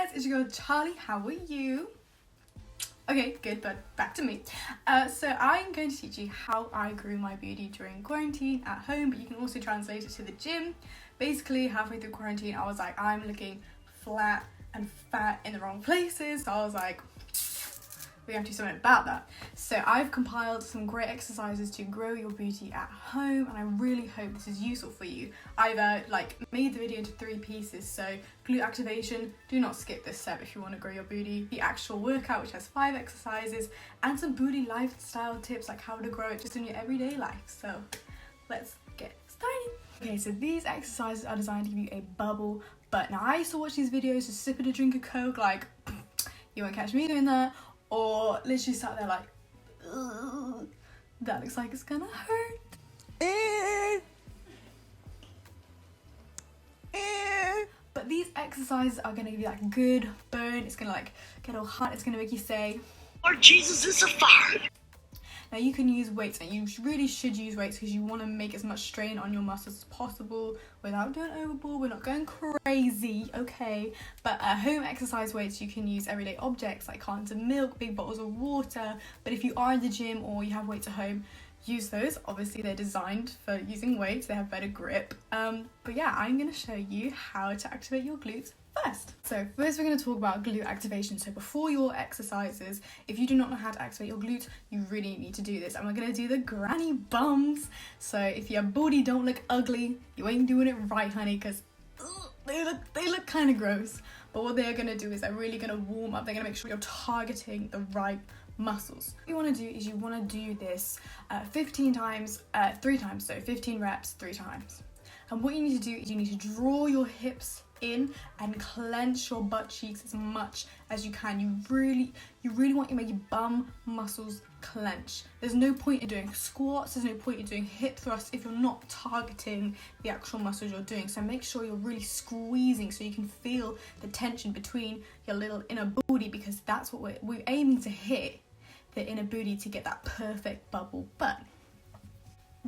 guys, it's your girl Charlie. How are you? Okay, good, but back to me. So I'm going to teach you how I grew my booty during quarantine at home, but you can also translate it to the gym. Basically, halfway through quarantine, I was like, I'm looking flat and fat in the wrong places. So I was like, we have to do something about that. So I've compiled some great exercises to grow your booty at home, and I really hope this is useful for you. I've made the video into 3 pieces. So glute activation, do not skip this step if you want to grow your booty. The actual workout, which has 5 exercises, and some booty lifestyle tips like how to grow it just in your everyday life. So let's get started. Okay, so these exercises are designed to give you a bubble butt. Now I used to watch these videos to sip at a drink of Coke, like you won't catch me doing that. Or literally sat there like, ugh, that looks like it's gonna hurt. But these exercises are gonna give you like good burn. It's gonna like get all hot. It's gonna make you say, Lord Jesus is a fire. Now you can use weights, and you really should use weights because you want to make as much strain on your muscles as possible without doing overboard. We're not going crazy, okay? But home exercise weights, you can use everyday objects like cartons of milk, big bottles of water. But if you are in the gym or you have weights at home, use those. Obviously they're designed for using weights, they have better grip. But yeah, I'm going to show you how to activate your glutes first. So first we're going to talk about glute activation. So before your exercises, if you do not know how to activate your glutes, you really need to do this. And we're going to do the granny bums. So if your booty don't look ugly, you ain't doing it right, honey, because they look kind of gross. But what they're going to do is they're really going to warm up. They're going to make sure you're targeting the right muscles. What you want to do is you want to do this 15 times, 3 times, so 15 reps 3 times. And what you need to do is you need to draw your hips in and clench your butt cheeks as much as you can. You really want to make your bum muscles clench. There's no point in doing squats, there's no point in doing hip thrusts if you're not targeting the actual muscles you're doing. So make sure you're really squeezing so you can feel the tension between your little inner booty, because that's what we're aiming to hit, the inner booty, to get that perfect bubble butt.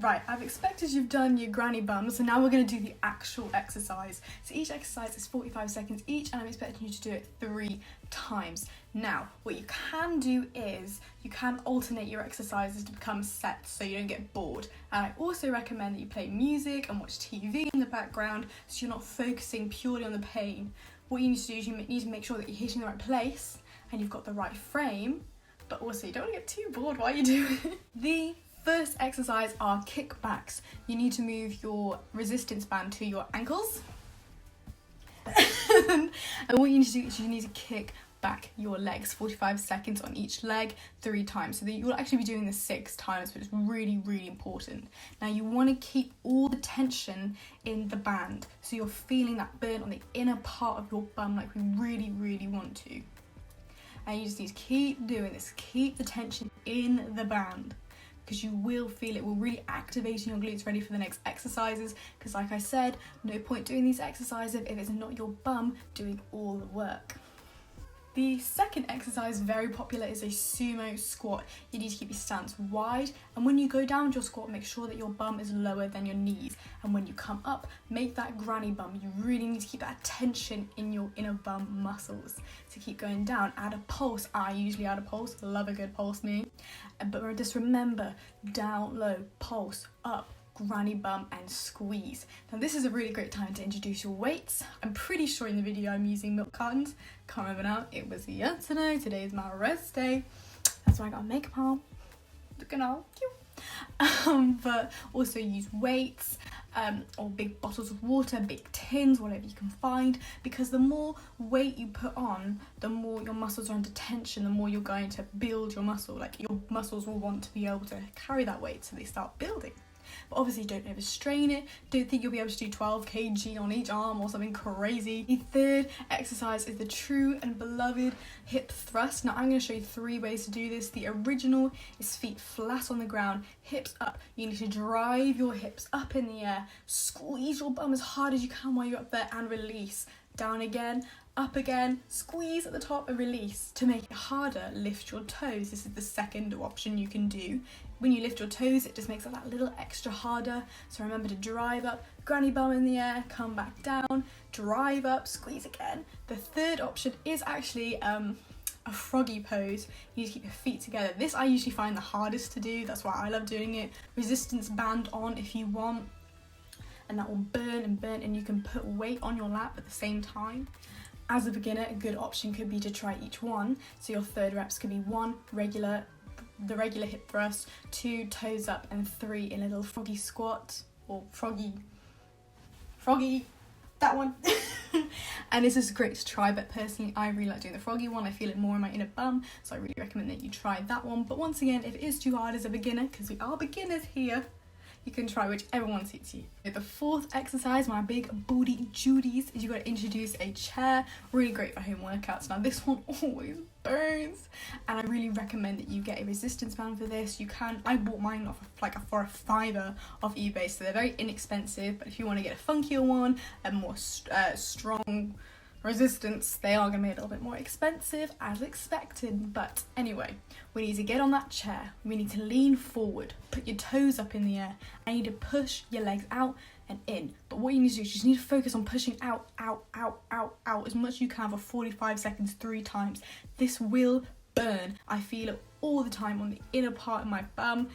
Right, I've expected you've done your granny bums, so now we're going to do the actual exercise. So each exercise is 45 seconds each, and I'm expecting you to do it 3 times. Now, what you can do is you can alternate your exercises to become sets so you don't get bored. And I also recommend that you play music and watch TV in the background so you're not focusing purely on the pain. What you need to do is you need to make sure that you're hitting the right place and you've got the right frame, but also you don't want to get too bored while you do it. The first exercise are kickbacks. You need to move your resistance band to your ankles. And what you need to do is you need to kick back your legs 45 seconds on each leg 3 times. So that you will actually be doing this 6 times, but it's really important. Now you want to keep all the tension in the band, so you're feeling that burn on the inner part of your bum like we really want to. And you just need to keep doing this, keep the tension in the band, because you will feel it. We're really activating your glutes ready for the next exercises, because like I said, no point doing these exercises if it's not your bum doing all the work. The second exercise, very popular, is a sumo squat. You need to keep your stance wide, and when you go down to your squat, make sure that your bum is lower than your knees. And when you come up, make that granny bum. You really need to keep that tension in your inner bum muscles to keep going down. Add a pulse. I usually add a pulse. Love a good pulse, me. But just remember, down, low, pulse, up, granny bum, and squeeze. Now this is a really great time to introduce your weights. I'm pretty sure in the video I'm using milk cartons. Can't remember now. It was yesterday. Today is my rest day. That's why I got makeup on. Looking all cute. But also use weights, or big bottles of water, big tins, whatever you can find, because the more weight you put on, the more your muscles are under tension, the more you're going to build your muscle. Like, your muscles will want to be able to carry that weight, so they start building. But obviously don't overstrain it. Don't think you'll be able to do 12 kg on each arm or something crazy. The third exercise is the true and beloved hip thrust. Now I'm going to show you 3 ways to do this. The original is feet flat on the ground, hips up. You need to drive your hips up in the air, squeeze your bum as hard as you can while you're up there, and release. Down again, Up again, squeeze at the top and release. To make it harder, lift your toes. This is the second option you can do. When you lift your toes, it just makes it that little extra harder. So remember to drive up, granny bum in the air, come back down, drive up, squeeze again. The third option is actually a froggy pose. You need to keep your feet together. This I usually find the hardest to do. That's why I love doing it. Resistance band on if you want. And that will burn and burn, and you can put weight on your lap at the same time. As a beginner, a good option could be to try each one. So your third reps could be 1 regular, the regular hip thrust, 2 toes up, and 3 in a little froggy squat, or froggy, that one. And this is great to try, but personally I really like doing the froggy one. I feel it more in my inner bum, so I really recommend that you try that one. But once again, if it is too hard as a beginner, because we are beginners here, you can try whichever one suits you. The fourth exercise, my big booty duties, is you got to introduce a chair. Really great for home workouts. Now this one always burns, and I really recommend that you get a resistance band for this. You can, I bought mine off for a $5 off eBay, so they're very inexpensive, but if you want to get a funkier one, a more strong resistance, they are going to be a little bit more expensive as expected. But anyway, we need to get on that chair, we need to lean forward, put your toes up in the air, and you need to push your legs out and in. But what you need to do is you just need to focus on pushing out as much as you can for 45 seconds 3 times. This will burn. I feel it all the time on the inner part of my bum.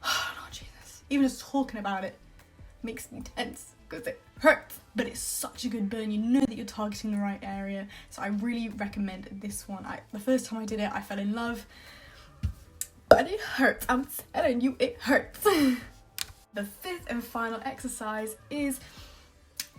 Oh Jesus, even just talking about it makes me tense because it hurts, but it's such a good burn. You know that you're targeting the right area, so I really recommend this one. The first time I did it, I fell in love, but it hurts. I'm telling you, it hurts. The fifth and final exercise is,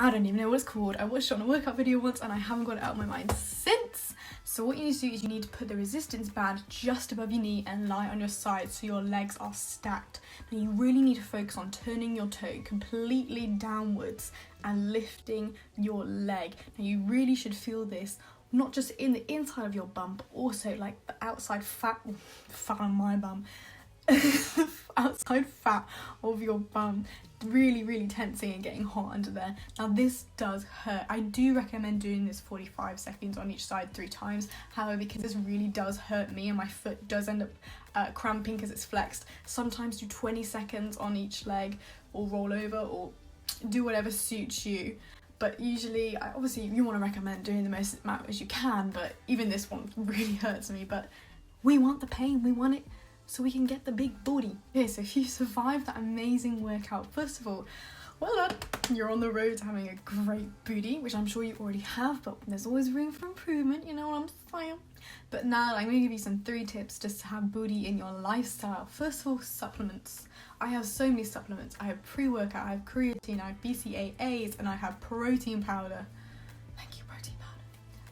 I don't even know what it's called. I watched it on a workout video once and I haven't got it out of my mind since. So what you need to do is you need to put the resistance band just above your knee and lie on your side so your legs are stacked. Now you really need to focus on turning your toe completely downwards and lifting your leg. Now you really should feel this not just in the inside of your bum, but also like the outside fat on my bum. Outside fat of your bum, really tensing and getting hot under there. Now this does hurt. I do recommend doing this 45 seconds on each side 3 times. However, because this really does hurt me and my foot does end up cramping because it's flexed, sometimes do 20 seconds on each leg, or roll over, or do whatever suits you. But usually, obviously you want to recommend doing the most amount as you can, but even this one really hurts me. But we want the pain, we want it so we can get the big booty. Okay, so if you survived that amazing workout, first of all, well done. You're on the road to having a great booty, which I'm sure you already have, but there's always room for improvement, you know what I'm saying? But now I'm going to give you some 3 tips just to have booty in your lifestyle. First of all, supplements. I have so many supplements. I have pre-workout, I have creatine, I have BCAAs, and I have protein powder. Thank you, protein powder.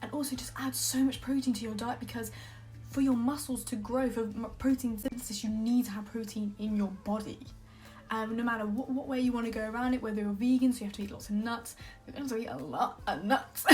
And also just add so much protein to your diet, because for your muscles to grow, for protein synthesis, you need to have protein in your body. No matter what way you want to go around it, whether you're vegan, so you have to eat lots of nuts, you're going to eat a lot of nuts,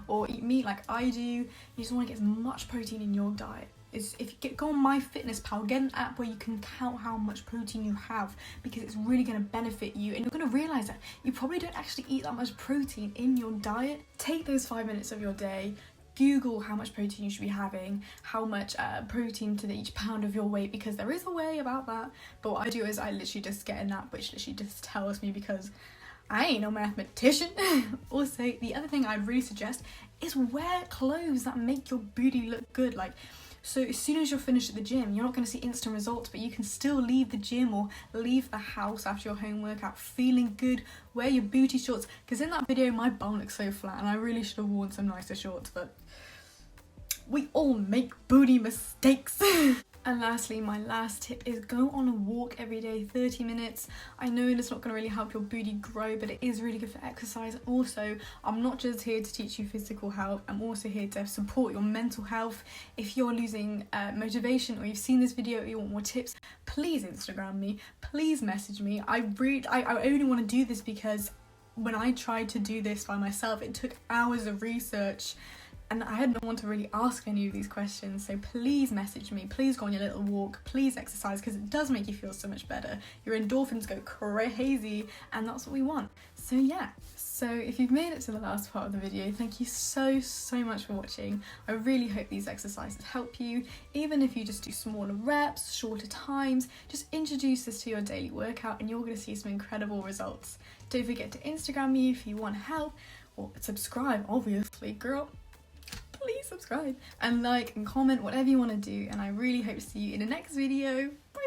or eat meat like I do. You just want to get as much protein in your diet. If you go on MyFitnessPal, get an app where you can count how much protein you have, because it's really going to benefit you, and you're going to realise that you probably don't actually eat that much protein in your diet. Take those 5 minutes of your day, Google how much protein you should be having, how much protein to each pound of your weight, because there is a way about that. But what I do is I literally just get an app which literally just tells me, because I ain't no mathematician. Also, the other thing I'd really suggest is wear clothes that make your booty look good. So as soon as you're finished at the gym, you're not going to see instant results, but you can still leave the gym or leave the house after your home workout feeling good. Wear your booty shorts, because in that video my bum looks so flat and I really should have worn some nicer shorts, but we all make booty mistakes. And lastly, my last tip is go on a walk every day, 30 minutes. I know it's not going to really help your booty grow, but it is really good for exercise. Also, I'm not just here to teach you physical health, I'm also here to support your mental health. If you're losing motivation, or you've seen this video or you want more tips, please Instagram me, please message me. I only want to do this because when I tried to do this by myself, it took hours of research And I had no one to really ask any of these questions, so please message me, please go on your little walk, please exercise, because it does make you feel so much better. Your endorphins go crazy, and that's what we want. So yeah, so if you've made it to the last part of the video, thank you so much for watching. I really hope these exercises help you, even if you just do smaller reps, shorter times, just introduce this to your daily workout and you're going to see some incredible results. Don't forget to Instagram me if you want help, or subscribe, obviously, girl. Please subscribe and like and comment, whatever you want to do, and I really hope to see you in the next video. Bye!